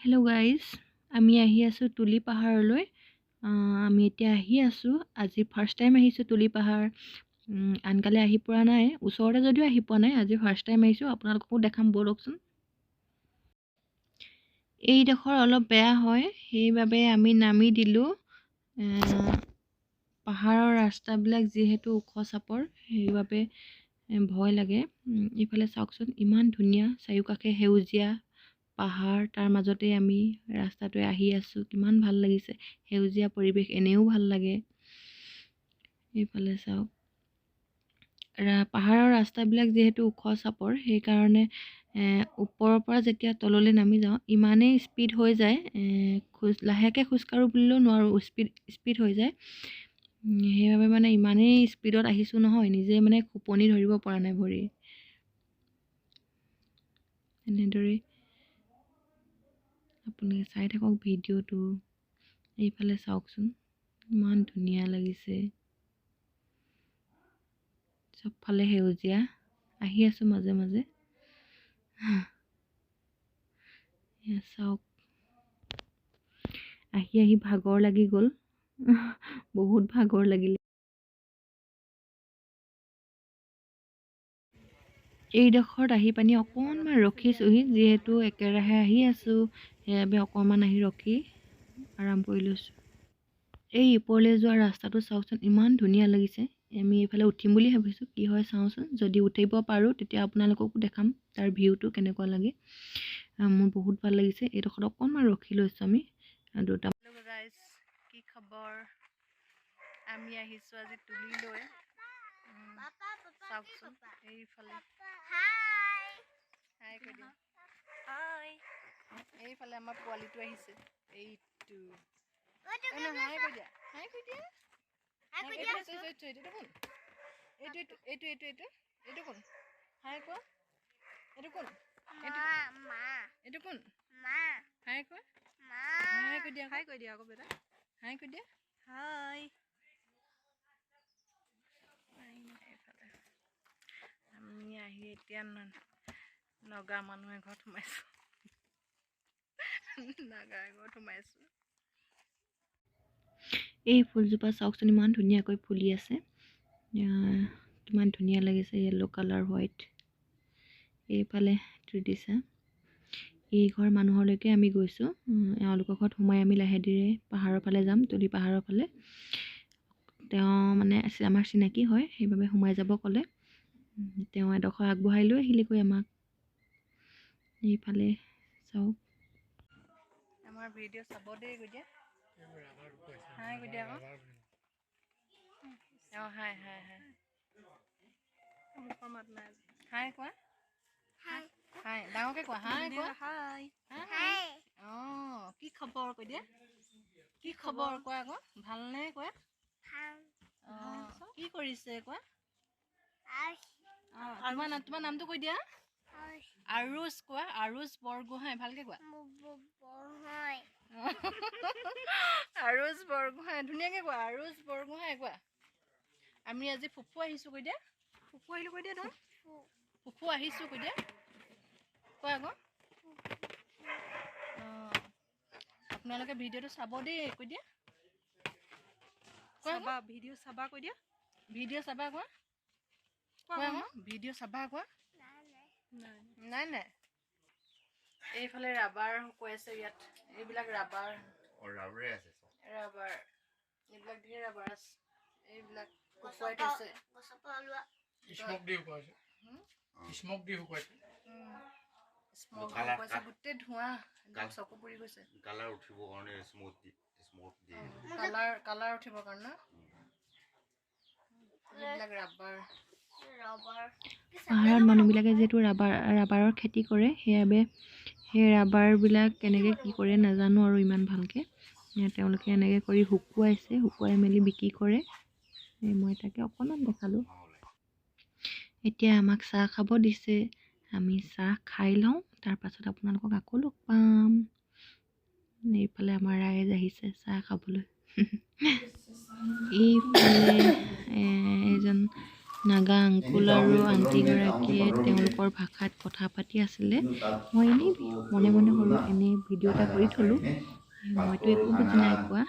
Hello' guys, আমি আহি আছোঁ তুলি পাহাৰলৈ। আমি এতিয়া আহি আছোঁ। আজি ফাৰ্ষ্ট টাইম আহিছোঁ তুলি পাহাৰ। আনকালে আহি পোৱা নাই, ওচৰতে যদিও আহি পোৱা নাই, আজি ফাৰ্ষ্ট টাইম আহিছোঁ। আপোনালোককো দেখাম ব'লকচোন। এইডোখৰ অলপ বেয়া হয়, সেইবাবে আমি নামি দিলোঁ। পাহাৰৰ ৰাস্তাবিলাক যিহেতু ওখ চাপৰ, সেইবাবে ভয় লাগে। ইফালে চাওকচোন, ইমান ধুনীয়া চাৰিওকাষে সেউজীয়া পাহাৰ, তাৰ মাজতে আমি ৰাস্তাটোৱে আহি আছোঁ। কিমান ভাল লাগিছে, সেউজীয়া পৰিৱেশ এনেও ভাল লাগে। এইফালে চাওক, পাহাৰৰ ৰাস্তাবিলাক যিহেতু ওখ চাপৰ, সেইকাৰণে ওপৰৰ পৰা যেতিয়া তললৈ নামি যাওঁ ইমানেই স্পীড হৈ যায়, লাহেকৈ খোজকাঢ়োঁ বুলিলেও নোৱাৰোঁ, স্পীড হৈ যায়। সেইবাবে মানে ইমানেই স্পীডত আহিছোঁ নহয়, নিজে মানে খোপনি ধৰিব পৰা নাই ভৰি। এনেদৰে আপুনি চাই থাকক ভিডিঅ'টো। এইফালে চাওকচোন, ইমান ধুনীয়া লাগিছে, চবফালে সেউজীয়া। আহি আছোঁ মাজে মাজে। চাওক, আহি আহি ভাগৰ লাগি গ'ল। বহুত ভাগৰ লাগিলে। এইডোখৰত আহি পানি অকণমান ৰখিছোঁহি, যিহেতু একেৰাহে আহি আছোঁ, সেইবাবে অকণমান আহি ৰখি আৰাম কৰি লৈছোঁ। এই ওপৰলৈ যোৱা ৰাস্তাটো চাওকচোন, ইমান ধুনীয়া লাগিছে। আমি এইফালে উঠিম বুলি ভাবিছোঁ, কি হয় চাওঁচোন। যদি উঠিব পাৰোঁ তেতিয়া আপোনালোককো দেখাম তাৰ ভিউটো কেনেকুৱা লাগে। মোৰ বহুত ভাল লাগিছে। এইডোখৰত অকণমান ৰখি লৈছোঁ আমি দুটা। গাইজ, কি খবৰ? আমি আহিছোঁ আজি তুলিলৈ। চাওকচোন এইফালে, হাই কৈ দিয়া, হাই। এইফালে আমাৰ পোৱালিটো আহিছে, এইটো হাই কৈ দিয়া, হাই কৈ দিয়া। এইটো কোন? হাই কোৱা। এইটো কোন? এইটো কোন? হাই কোৱা। হাই কৈ দিয়া, হাই কৈ দিয়া আকৌ বেটা, হাই কৈ দিয়া, হাই। এইফালে আমি আহি এতিয়া নগা মানুহ এঘৰত সোমাইছোঁ। নাগা এঘৰত সোমাইছোঁ। এই ফুলজোপা চাওকচোন, ইমান ধুনীয়াকৈ ফুলি আছে। কিমান ধুনীয়া লাগিছে, য়েল্ল' কালাৰ, হোৱাইট। এইফালে ত্ৰিদিশা, এই ঘৰ মানুহলৈকে আমি গৈছোঁ। এওঁলোকৰ ঘৰত সোমাই আমি লাহে ধীৰে পাহাৰৰ ফালে যাম, তুলি পাহাৰৰ ফালে। তেওঁ মানে আমাৰ চিনাকি হয়, সেইবাবে সোমাই যাব ক'লে। তেওঁ এডোখৰ আগবঢ়াই লৈ আহিলেগৈ আমাক। এইফালে চাওক, আমাৰ ভিডিঅ' চাব দেই গৈ দিয়া, হাই গৈ দিয়া আকৌ। অঁ হাই হাই হাই, মুখৰ মাত নাই। হাই কোৱা, হাই ডাঙৰকৈ কোৱা, হাই কোৱা, হাই হাই। অঁ, কি খবৰ কৈ দিয়া, কি খবৰ কোৱা আকৌ, ভালনে কোৱা। অঁ, কি কৰিছে কোৱা। তোমাৰ নামটো কৈ দিয়া। আৰুজ কোৱা, আৰুজ বৰগোহাঁই, ভালকে কোৱা। আৰুজ বৰগোহাঁই, ধুনীয়াকে কোৱা, আৰুজ বৰগোহাঁই কোৱা। আমি আজি ফুফু আহিছোঁ কৈ দিয়া, ফুফু আহিলোঁ কৈ দিয়া নহয়, ফুফু আহিছোঁ কৈ দিয়া, কোৱা আকৌ। অঁ, আপোনালোকে ভিডিঅ'টো চাব দেই কৈ দিয়া, কোৱা ভিডিঅ' চাবা কৈ দিয়া, ভিডিঅ' চাবা কোৱা, কোৱা আকৌ ভিডিঅ' চাবা কোৱা। নাই নাই। এইফালে ৰাবাৰ শুকুৱাই আছে ইয়াত, এইবিলাক ৰাবাৰ, ৰাবাৰ, এইবিলাক ধেৰ ৰাবাৰ আছে, এইবিলাক শুকুৱাই থৈছে। গোটেই ধোঁৱা, চকু পুৰি গৈছে। কালাৰ উঠিবৰ কাৰণে কালাৰ উঠিবৰ কাৰণে এইবিলাক ৰাবাৰ। পাহাৰত মানুহবিলাকে যিহেতু ৰাবাৰৰ খেতি কৰে, সেইবাবে সেই ৰাবাৰবিলাক কেনেকৈ কি কৰে নাজানো আৰু ইমান ভালকৈ। তেওঁলোকে এনেকৈ কৰি শুকুৱাই মেলি বিক্ৰী কৰে। মই তাকে অকণমান দেখালোঁ। এতিয়া আমাক চাহ খাব দিছে, আমি চাহ খাই লওঁ, তাৰপাছত আপোনালোকক আকৌ লগ পাম। এইফালে আমাৰ ৰাইজ আহিছে চাহ খাবলৈ। এইফালে এজন নাগা আংকুল আৰু আণ্টিগৰাকীয়ে তেওঁলোকৰ ভাষাত কথা পাতি আছিলে। মই এনেই মনে মনে সৰু এনেই ভিডিঅ' এটা কৰি থ'লোঁ। মইতো একো বুজি নাই পোৱা,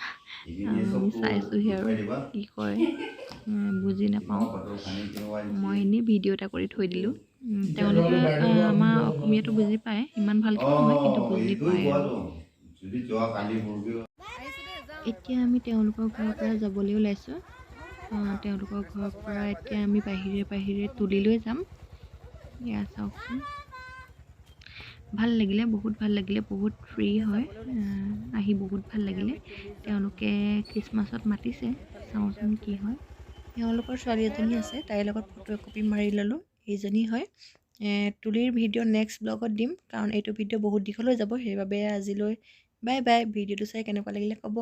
আমি চাইছোঁহে আৰু কি কয় বুজি নাপাওঁ। মই এনেই ভিডিঅ' এটা কৰি থৈ দিলোঁ। তেওঁলোকে আমাৰ অসমীয়াটো বুজি পায়, ইমান ভালকৈ নহয় কিন্তু বুজি পায় আৰু। এতিয়া আমি তেওঁলোকৰ ঘৰৰ পৰা যাবলৈ ওলাইছোঁ। তেওঁলোকৰ ঘৰৰ পৰা এতিয়া আমি বাহিৰে তুলিলৈ যাম। এয়া চাওকচোন, ভাল লাগিলে, বহুত ভাল লাগিলে, বহুত ফ্ৰী হয়, আহি বহুত ভাল লাগিলে। তেওঁলোকে খ্ৰীষ্টমাছত মাতিছে, চাওঁচোন কি হয়। তেওঁলোকৰ ছোৱালী এজনী আছে, তাইৰ লগত ফটো একপি মাৰি ল'লোঁ। এইজনী হয়। তুলিৰ ভিডিঅ' নেক্সট ব্লগত দিম, কাৰণ এইটো ভিডিঅ' বহুত দীঘল হৈ যাব। সেইবাবে আজিলৈ বাই বাই। ভিডিঅ'টো চাই কেনেকুৱা লাগিলে ক'ব।